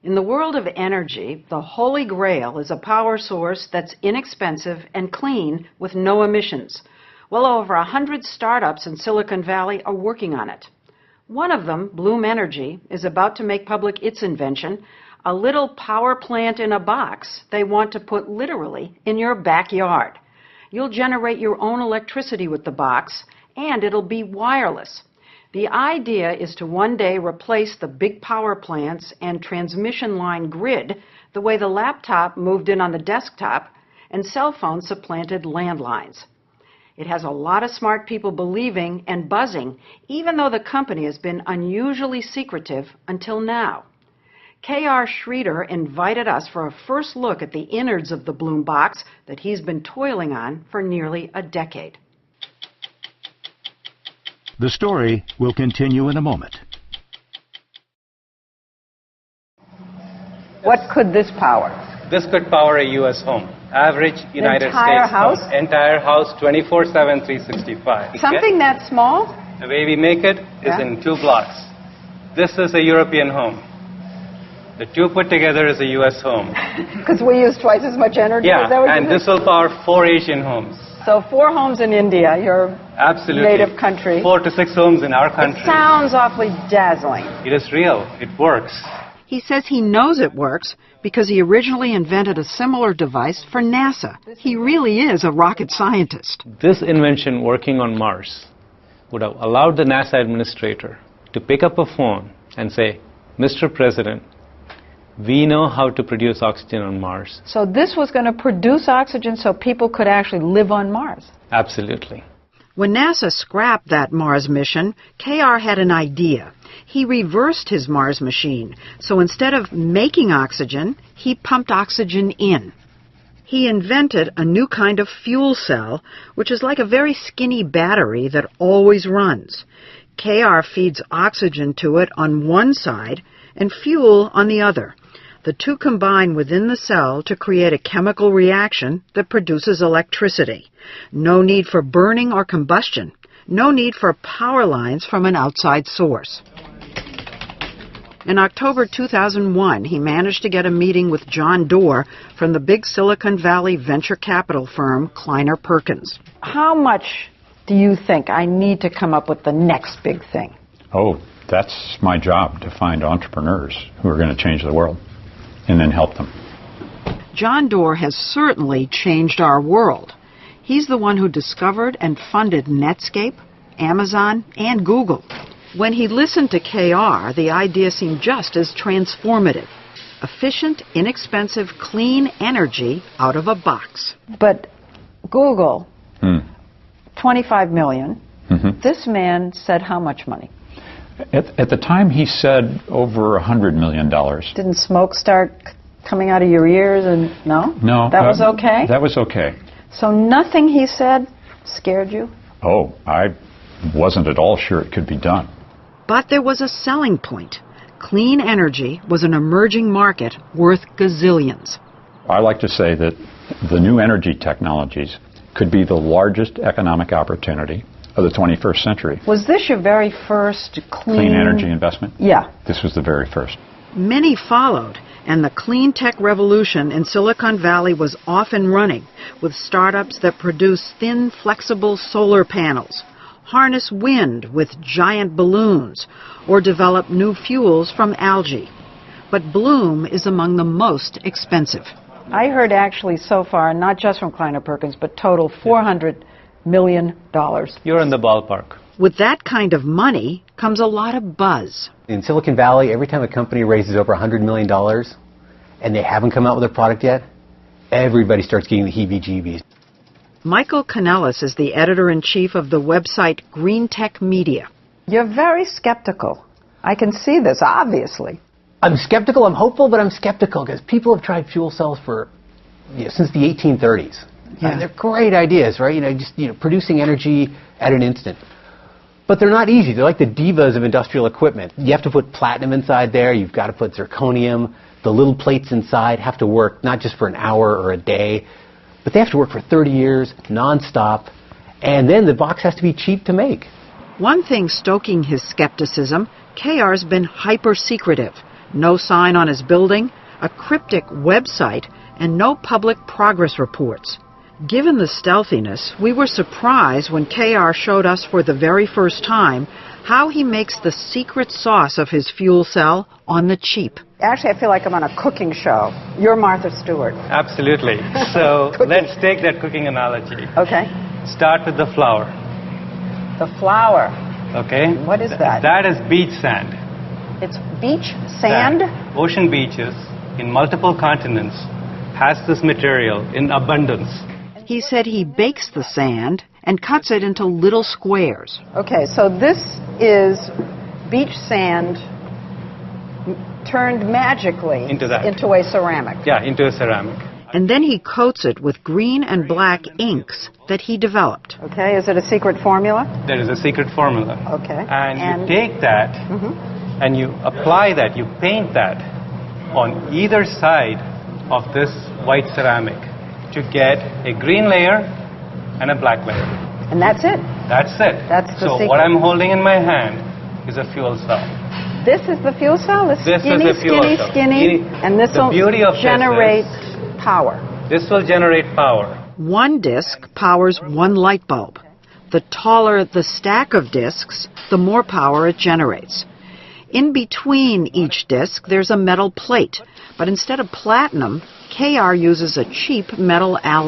In the world of energy, the holy grail is a power source that's inexpensive and clean with no emissions. Well over 100 startups in Silicon Valley are working on it. One of them, Bloom Energy, is about to make public its invention, a little power plant in a box they want to put literally in your backyard. You'll generate your own electricity with the box, and it'll be wireless. The idea is to one day replace the big power plants and transmission line grid the way the laptop moved in on the desktop and cell phones supplanted landlines. It has a lot of smart people believing and buzzing, even though the company has been unusually secretive until now. K.R. Schroeder invited us for a first look at the innards of the Bloom box that he's been toiling on for nearly a decade. The story will continue in a moment. What could this power? This could power a U.S. home. Average United entire States house? home. Entire house, 24/7, 365. Something that small? The way we make it is in 2 blocks. This is a European home. The 2 put together is a U.S. home. Because we use twice as much energy? Yeah, Is that what and this will power 4 Asian homes. So 4 homes in India, your Absolutely. native country. 4 to 6 homes in our country. It sounds awfully dazzling. It is real. It works. He says he knows it works because he originally invented a similar device for NASA. He really is a rocket scientist. This invention working on Mars would have allowed the NASA administrator to pick up a phone and say, Mr. President, we know how to produce oxygen on Mars. So this was going to produce oxygen so people could actually live on Mars? Absolutely. When NASA scrapped that Mars mission, K.R. had an idea. He reversed his Mars machine, so instead of making oxygen, he pumped oxygen in. He invented a new kind of fuel cell, which is like a very skinny battery that always runs. K.R. feeds oxygen to it on one side and fuel on the other. The two combine within the cell to create a chemical reaction that produces electricity. No need for burning or combustion. No need for power lines from an outside source. In October 2001, he managed to get a meeting with John Doerr from the big Silicon Valley venture capital firm Kleiner Perkins. How much do you think I need to come up with the next big thing? Oh, that's my job, to find entrepreneurs who are going to change the world and then help them. John Doerr has certainly changed our world. He's the one who discovered and funded Netscape, Amazon, and Google. When he listened to K.R., the idea seemed just as transformative. Efficient, inexpensive, clean energy out of a box. But Google, 25 million. This man said how much money? At the time, he said over $100 million. Didn't smoke start coming out of your ears? And no? No. That was okay? That was okay. So nothing he said scared you? Oh, I wasn't at all sure it could be done. But there was a selling point. Clean energy was an emerging market worth gazillions. I like to say that the new energy technologies could be the largest economic opportunity of the 21st century. Was this your very first Clean energy investment? Yeah. This was the very first. Many followed, and the clean tech revolution in Silicon Valley was off and running, with startups that produce thin, flexible solar panels, harness wind with giant balloons, or develop new fuels from algae. But Bloom is among the most expensive. I heard actually so far, not just from Kleiner Perkins, but total $400 million. You're in the ballpark. With that kind of money comes a lot of buzz. In Silicon Valley, every time a company raises over $100 million and they haven't come out with a product yet, everybody starts getting the heebie-jeebies. Michael Kanellis is the editor-in-chief of the website Green Tech Media. You're very skeptical. I can see this, obviously. I'm skeptical, I'm hopeful, but I'm skeptical because people have tried fuel cells for, since the 1830s. Yeah. They're great ideas, right? Just producing energy at an instant. But they're not easy. They're like the divas of industrial equipment. You have to put platinum inside there. You've got to put zirconium. The little plates inside have to work not just for an hour or a day, but they have to work for 30 years, nonstop. And then the box has to be cheap to make. One thing stoking his skepticism, K.R.'s been hyper-secretive. No sign on his building, a cryptic website, and no public progress reports. Given the stealthiness, we were surprised when KR showed us for the very first time how he makes the secret sauce of his fuel cell on the cheap. Actually, I feel like I'm on a cooking show. You're Martha Stewart. Absolutely. So let's take that cooking analogy. Okay. Start with the flour. The flour. Okay? What is that? That is beach sand. It's beach sand? Ocean beaches in multiple continents has this material in abundance. He said he bakes the sand and cuts it into little squares. Okay, so this is beach sand turned magically into a ceramic. Yeah, into a ceramic. And then he coats it with green and black inks that he developed. Okay, is it a secret formula? There is a secret formula. Okay. And you take that and you apply that, you paint that on either side of this white ceramic to get a green layer and a black layer. And that's it? That's it. That's the so secret. what I'm holding in my hand is a fuel cell. This is the fuel cell? The This skinny, is the fuel skinny, cell. skinny, and this The will beauty of generate power. This will generate power. One disc powers one light bulb. The taller the stack of discs, the more power it generates. In between each disc, there's a metal plate, but instead of platinum, KR uses a cheap metal alloy.